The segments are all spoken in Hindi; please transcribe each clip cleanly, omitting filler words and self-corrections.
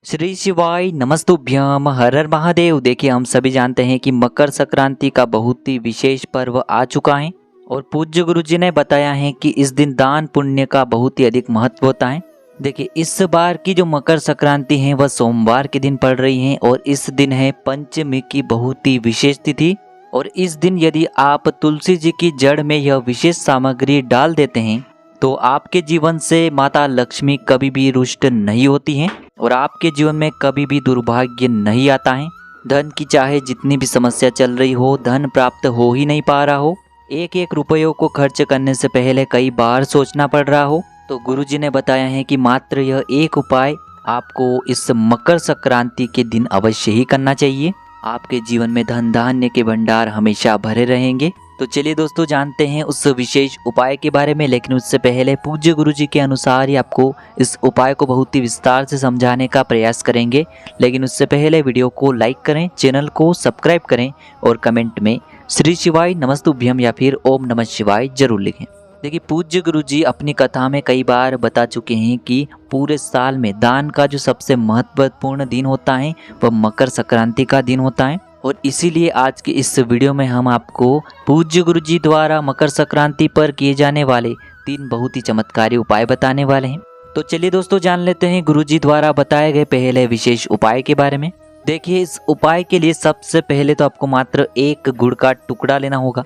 श्री शिवाय नमस्तुभ्यम हर हर महादेव। देखिए, हम सभी जानते हैं कि मकर संक्रांति का बहुत ही विशेष पर्व आ चुका है और पूज्य गुरु जी ने बताया है कि इस दिन दान पुण्य का बहुत ही अधिक महत्व होता है। देखिए, इस बार की जो मकर संक्रांति है वह सोमवार के दिन पड़ रही है और इस दिन है पंचमी की बहुत ही विशेष तिथि। और इस दिन यदि आप तुलसी जी की जड़ में यह विशेष सामग्री डाल देते हैं तो आपके जीवन से माता लक्ष्मी कभी भी रुष्ट नहीं होती हैं और आपके जीवन में कभी भी दुर्भाग्य नहीं आता है। धन की चाहे जितनी भी समस्या चल रही हो, धन प्राप्त हो ही नहीं पा रहा हो, एक एक रुपयों को खर्च करने से पहले कई बार सोचना पड़ रहा हो, तो गुरुजी ने बताया है कि मात्र यह एक उपाय आपको इस मकर संक्रांति के दिन अवश्य ही करना चाहिए। आपके जीवन में धन धान्य के भंडार हमेशा भरे रहेंगे। तो चलिए दोस्तों, जानते हैं उस विशेष उपाय के बारे में, लेकिन उससे पहले पूज्य गुरुजी के अनुसार ही आपको इस उपाय को बहुत ही विस्तार से समझाने का प्रयास करेंगे। लेकिन उससे पहले वीडियो को लाइक करें, चैनल को सब्सक्राइब करें और कमेंट में श्री शिवाय नमस्तुभ्यम या फिर ओम नमः शिवाय जरूर लिखें। देखिए, पूज्य गुरुजी अपनी कथा में कई बार बता चुके हैं कि पूरे साल में दान का जो सबसे महत्वपूर्ण दिन होता है वह मकर संक्रांति का दिन होता है। और इसीलिए आज की इस वीडियो में हम आपको पूज्य गुरुजी द्वारा मकर संक्रांति पर किए जाने वाले 3 बहुत ही चमत्कारी उपाय बताने वाले हैं। तो चलिए दोस्तों, जान लेते हैं गुरुजी द्वारा बताए गए पहले विशेष उपाय के बारे में। देखिए, इस उपाय के लिए सबसे पहले तो आपको मात्र एक गुड़ का टुकड़ा लेना होगा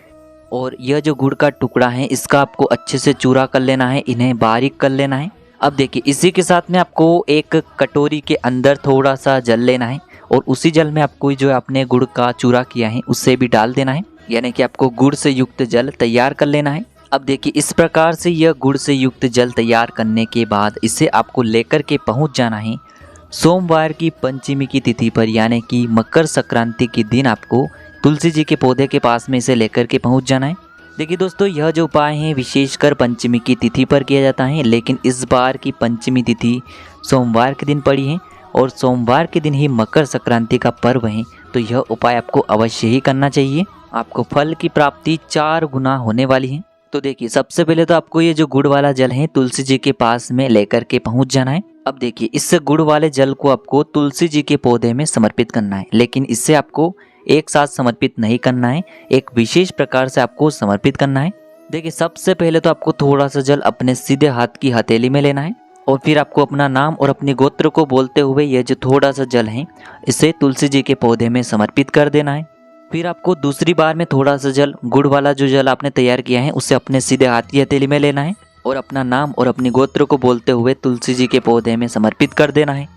और यह जो गुड़ का टुकड़ा है इसका आपको अच्छे से चूरा कर लेना है, इन्हें बारीक कर लेना है। अब देखिए, इसी के साथ में आपको एक कटोरी के अंदर थोड़ा सा जल लेना है और उसी जल में आपको जो आपने गुड़ का चूरा किया है उससे भी डाल देना है, यानी कि आपको गुड़ से युक्त जल तैयार कर लेना है। अब देखिए, इस प्रकार से यह गुड़ से युक्त जल तैयार करने के बाद इसे आपको लेकर के पहुंच जाना है सोमवार की पंचमी की तिथि पर, यानी कि मकर संक्रांति के दिन आपको तुलसी जी के पौधे के पास में इसे लेकर के पहुंच जाना है। देखिए दोस्तों, यह जो उपाय है विशेषकर पंचमी की तिथि पर किया जाता है, लेकिन इस बार की पंचमी तिथि सोमवार के दिन पड़ी है और सोमवार के दिन ही मकर संक्रांति का पर्व है, तो यह उपाय आपको अवश्य ही करना चाहिए। आपको फल की प्राप्ति 4 गुना होने वाली है। तो देखिए, सबसे पहले तो आपको ये जो गुड़ वाला जल है तुलसी जी के पास में लेकर के पहुंच जाना है। अब देखिए, इस गुड़ वाले जल को आपको तुलसी जी के पौधे में समर्पित करना है, लेकिन इससे आपको एक साथ समर्पित नहीं करना है, एक विशेष प्रकार से आपको समर्पित करना है। देखिए, सबसे पहले तो आपको थोड़ा सा जल अपने सीधे हाथ की हथेली में लेना है और फिर आपको अपना नाम और अपनी गोत्र को बोलते हुए यह जो थोड़ा सा जल है इसे तुलसी जी के पौधे में समर्पित कर देना है। फिर आपको दूसरी बार में थोड़ा सा जल, गुड़ वाला जो जल आपने तैयार किया है उसे अपने सीधे हाथ की हथेली में लेना है और अपना नाम और अपनी गोत्र को बोलते हुए तुलसी जी के पौधे में समर्पित कर देना है।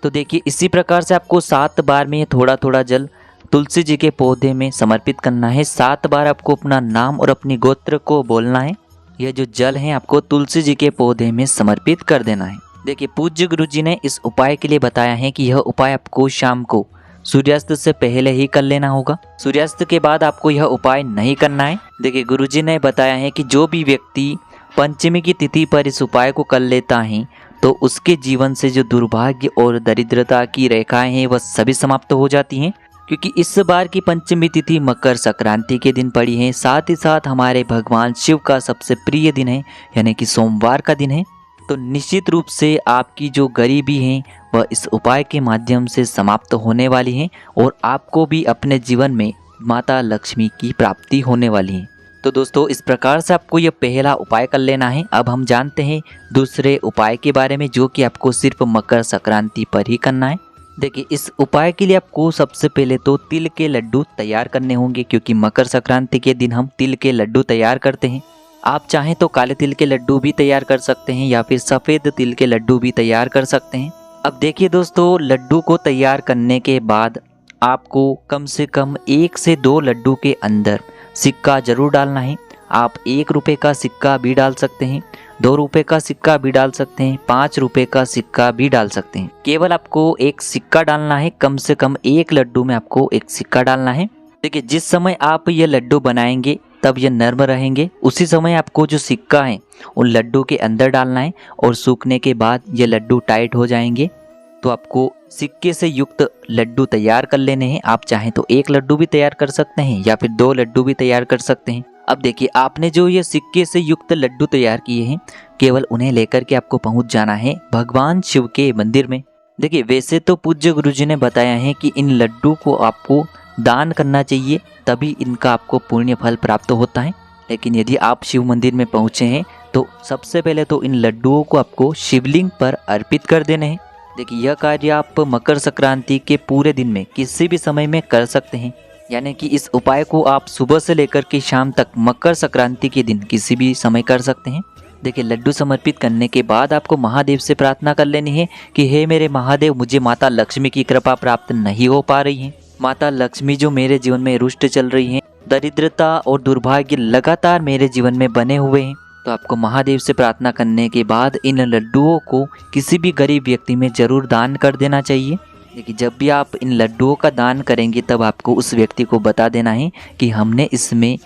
तो देखिए, इसी प्रकार से आपको 7 बार में थोड़ा थोड़ा जल तुलसी जी के पौधे में समर्पित करना है। 7 बार आपको अपना नाम और अपनी गोत्र को बोलना है। यह जो जल है आपको तुलसी जी के पौधे में समर्पित कर देना है। देखिए, पूज्य गुरु जी ने इस उपाय के लिए बताया है कि यह उपाय आपको शाम को सूर्यास्त से पहले ही कर लेना होगा। सूर्यास्त के बाद आपको यह उपाय नहीं करना है। देखिए, गुरु जी ने बताया है कि जो भी व्यक्ति पंचमी की तिथि पर इस उपाय को कर लेता है तो उसके जीवन से जो दुर्भाग्य और दरिद्रता की रेखाएं हैं वह सभी समाप्त हो जाती हैं, क्योंकि इस बार की पंचमी तिथि मकर संक्रांति के दिन पड़ी है। साथ ही साथ हमारे भगवान शिव का सबसे प्रिय दिन है, यानी कि सोमवार का दिन है। तो निश्चित रूप से आपकी जो गरीबी है वह इस उपाय के माध्यम से समाप्त होने वाली है और आपको भी अपने जीवन में माता लक्ष्मी की प्राप्ति होने वाली है। तो दोस्तों, इस प्रकार से आपको यह पहला उपाय कर लेना है। अब हम जानते हैं दूसरे उपाय के बारे में, जो कि आपको सिर्फ मकर संक्रांति पर ही करना है। देखिए, इस उपाय के लिए आपको सबसे पहले तो तिल के लड्डू तैयार करने होंगे, क्योंकि मकर संक्रांति के दिन हम तिल के लड्डू तैयार करते हैं। आप चाहें तो काले तिल के लड्डू भी तैयार कर सकते हैं या फिर सफ़ेद तिल के लड्डू भी तैयार कर सकते हैं। अब देखिए दोस्तों, लड्डू को तैयार करने के बाद आपको कम से कम 1 से 2 लड्डू के अंदर सिक्का जरूर डालना है। आप 1 रुपये का सिक्का भी डाल सकते हैं, 2 रुपये का सिक्का भी डाल सकते हैं, 5 रुपये का सिक्का भी डाल सकते हैं। केवल आपको एक सिक्का डालना है, कम से कम 1 लड्डू में आपको एक सिक्का डालना है। देखिए, जिस समय आप ये लड्डू बनाएंगे तब ये नर्म रहेंगे, उसी समय आपको जो सिक्का है उन लड्डू के अंदर डालना है और सूखने के बाद ये लड्डू टाइट हो जाएंगे। तो आपको सिक्के से युक्त लड्डू तैयार कर लेने हैं। आप चाहें तो 1 लड्डू भी तैयार कर सकते हैं या फिर 2 लड्डू भी तैयार कर सकते हैं। अब देखिए, आपने जो ये सिक्के से युक्त लड्डू तैयार किए हैं, केवल उन्हें लेकर के आपको पहुंच जाना है भगवान शिव के मंदिर में। देखिए वैसे तो पूज्य गुरुजी ने बताया है कि इन लड्डू को आपको दान करना चाहिए, तभी इनका आपको पुण्य फल प्राप्त होता है। लेकिन यदि आप शिव मंदिर में पहुँचे हैं तो सबसे पहले तो इन लड्डुओं को आपको शिवलिंग पर अर्पित कर देने हैं। देखिए यह कार्य आप मकर संक्रांति के पूरे दिन में किसी भी समय में कर सकते हैं, यानी कि इस उपाय को आप सुबह से लेकर के शाम तक मकर संक्रांति के दिन किसी भी समय कर सकते हैं। देखिए लड्डू समर्पित करने के बाद आपको महादेव से प्रार्थना कर लेनी है कि हे मेरे महादेव, मुझे माता लक्ष्मी की कृपा प्राप्त नहीं हो पा रही है। माता लक्ष्मी जो मेरे जीवन में रुष्ट चल रही हैं, दरिद्रता और दुर्भाग्य लगातार मेरे जीवन में बने हुए हैं। तो आपको महादेव से प्रार्थना करने के बाद इन लड्डुओं को किसी भी गरीब व्यक्ति में जरूर दान कर देना चाहिए। देखिए जब भी आप इन लड्डुओं का दान करेंगे तब आपको उस व्यक्ति को बता देना है कि हमने इसमें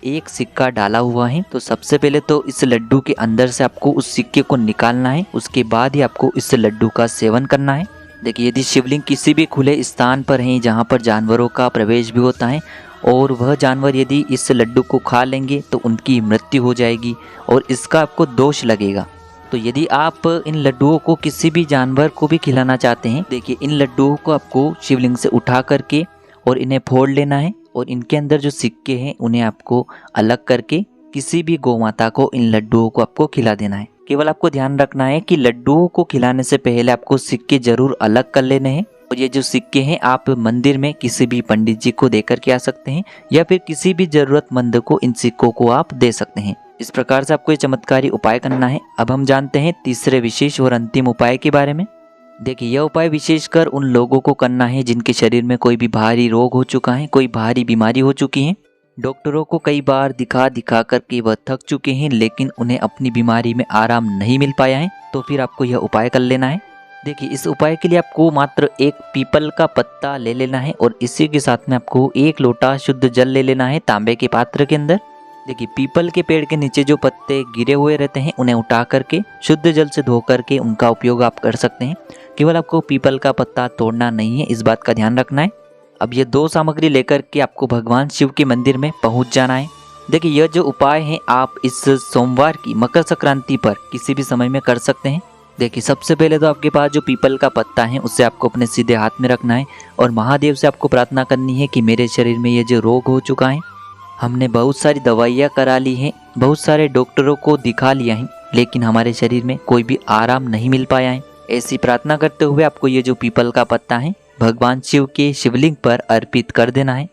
एक सिक्का डाला हुआ है। तो सबसे पहले तो इस लड्डू के अंदर से आपको उस सिक्के को निकालना है, उसके बाद ही आपको इस लड्डू का सेवन करना है। देखिए यदि शिवलिंग किसी भी खुले स्थान पर है जहाँ पर जानवरों का प्रवेश भी होता है और वह जानवर यदि इस लड्डू को खा लेंगे तो उनकी मृत्यु हो जाएगी और इसका आपको दोष लगेगा। तो यदि आप इन लड्डुओं को किसी भी जानवर को भी खिलाना चाहते हैं, देखिए इन लड्डुओं को आपको शिवलिंग से उठा करके और इन्हें फोड़ लेना है और इनके अंदर जो सिक्के हैं उन्हें आपको अलग करके किसी भी गौमाता को इन लड्डुओं को आपको खिला देना है। केवल आपको ध्यान रखना है कि लड्डुओं को खिलाने से पहले आपको सिक्के जरूर अलग कर लेने हैं। और ये जो सिक्के हैं आप मंदिर में किसी भी पंडित जी को देकर के आ सकते हैं या फिर किसी भी जरूरतमंद को इन सिक्कों को आप दे सकते हैं। इस प्रकार से आपको ये चमत्कारी उपाय करना है। अब हम जानते हैं तीसरे विशेष और अंतिम उपाय के बारे में। देखिए यह उपाय विशेषकर उन लोगों को करना है जिनके शरीर में कोई भी भारी रोग हो चुका है, कोई भारी बीमारी हो चुकी है। डॉक्टरों को कई बार दिखा दिखा करके वह थक चुके हैं लेकिन उन्हें अपनी बीमारी में आराम नहीं मिल पाया है, तो फिर आपको यह उपाय कर लेना है। देखिए इस उपाय के लिए आपको मात्र एक पीपल का पत्ता ले लेना है और इसी के साथ में आपको एक लोटा शुद्ध जल ले लेना है तांबे के पात्र के अंदर। देखिए पीपल के पेड़ के नीचे जो पत्ते गिरे हुए रहते हैं उन्हें उठा करके शुद्ध जल से धो करके उनका उपयोग आप कर सकते हैं। केवल आपको पीपल का पत्ता तोड़ना नहीं है, इस बात का ध्यान रखना है। अब ये दो सामग्री लेकर के आपको भगवान शिव के मंदिर में पहुंच जाना है। देखिए यह जो उपाय है आप इस सोमवार की मकर संक्रांति पर किसी भी समय में कर सकते हैं। देखिए सबसे पहले तो आपके पास जो पीपल का पत्ता है उसे आपको अपने सीधे हाथ में रखना है और महादेव से आपको प्रार्थना करनी है कि मेरे शरीर में ये जो रोग हो चुका है, हमने बहुत सारी दवाइयाँ करा ली हैं, बहुत सारे डॉक्टरों को दिखा लिया है, लेकिन हमारे शरीर में कोई भी आराम नहीं मिल पाया है। ऐसी प्रार्थना करते हुए आपको ये जो पीपल का पत्ता है भगवान शिव के शिवलिंग पर अर्पित कर देना है।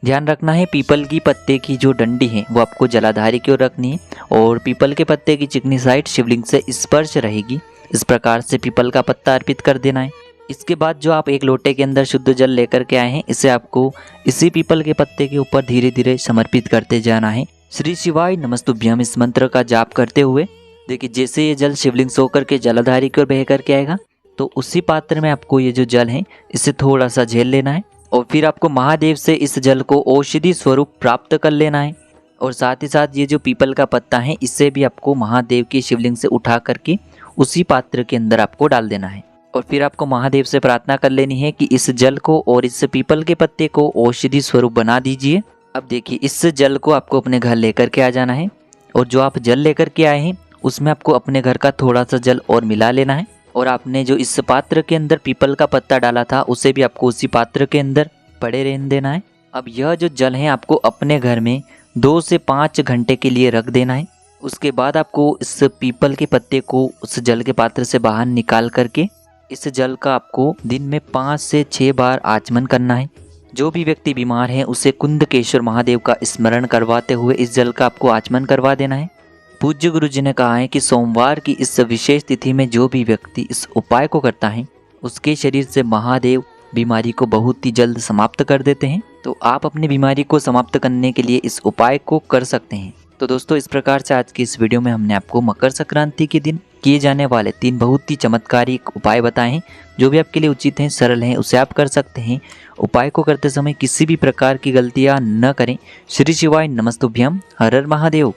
ध्यान रखना है पीपल की पत्ते की जो डंडी है वो आपको जलाधारी की ओर रखनी है और पीपल के पत्ते की चिकनी साइड शिवलिंग से स्पर्श रहेगी। इस प्रकार से पीपल का पत्ता अर्पित कर देना है। इसके बाद जो आप एक लोटे के अंदर शुद्ध जल लेकर के आए हैं इसे आपको इसी पीपल के पत्ते के ऊपर धीरे धीरे समर्पित करते जाना है। श्री शिवाय नमस्तुभ्यम इस मंत्र का जाप करते हुए देखिए जैसे ये जल शिवलिंग से होकर के जलाधारी की ओर बह करके आएगा तो उसी पात्र में आपको ये जो जल है इसे थोड़ा सा झेल लेना है और फिर आपको महादेव से इस जल को औषधि स्वरूप प्राप्त कर लेना है। और साथ ही साथ ये जो पीपल का पत्ता है इसे भी आपको महादेव की शिवलिंग से उठा करके उसी पात्र के अंदर आपको डाल देना है। और फिर आपको महादेव से प्रार्थना कर लेनी है कि इस जल को और इस पीपल के पत्ते को औषधि स्वरूप बना दीजिए। अब देखिए इस जल को आपको अपने घर लेकर के आ जाना है और जो आप जल लेकर के आए हैं उसमें आपको अपने घर का थोड़ा सा जल और मिला लेना है और आपने जो इस पात्र के अंदर पीपल का पत्ता डाला था उसे भी आपको उसी पात्र के अंदर पड़े रहने देना है। अब यह जो जल है आपको अपने घर में 2 से 5 घंटे के लिए रख देना है। उसके बाद आपको इस पीपल के पत्ते को उस जल के पात्र से बाहर निकाल करके इस जल का आपको दिन में 5 से 6 बार आचमन करना है। जो भी व्यक्ति बीमार है उसे कुंदकेश्वर महादेव का स्मरण करवाते हुए इस जल का आपको आचमन करवा देना है। पूज्य गुरु जी ने कहा है कि सोमवार की इस विशेष तिथि में जो भी व्यक्ति इस उपाय को करता है उसके शरीर से महादेव बीमारी को बहुत ही जल्द समाप्त कर देते हैं। तो आप अपनी बीमारी को समाप्त करने के लिए इस उपाय को कर सकते हैं। तो दोस्तों इस प्रकार से आज की इस वीडियो में हमने आपको मकर संक्रांति के दिन किए जाने वाले 3 बहुत ही चमत्कारिक उपाय बताए हैं जो भी आपके लिए उचित हैं, सरल हैं, उसे आप कर सकते हैं। उपाय को करते समय किसी भी प्रकार की गलतियां न करें। श्री शिवाय नमस्तुभ्यम। हर हर महादेव।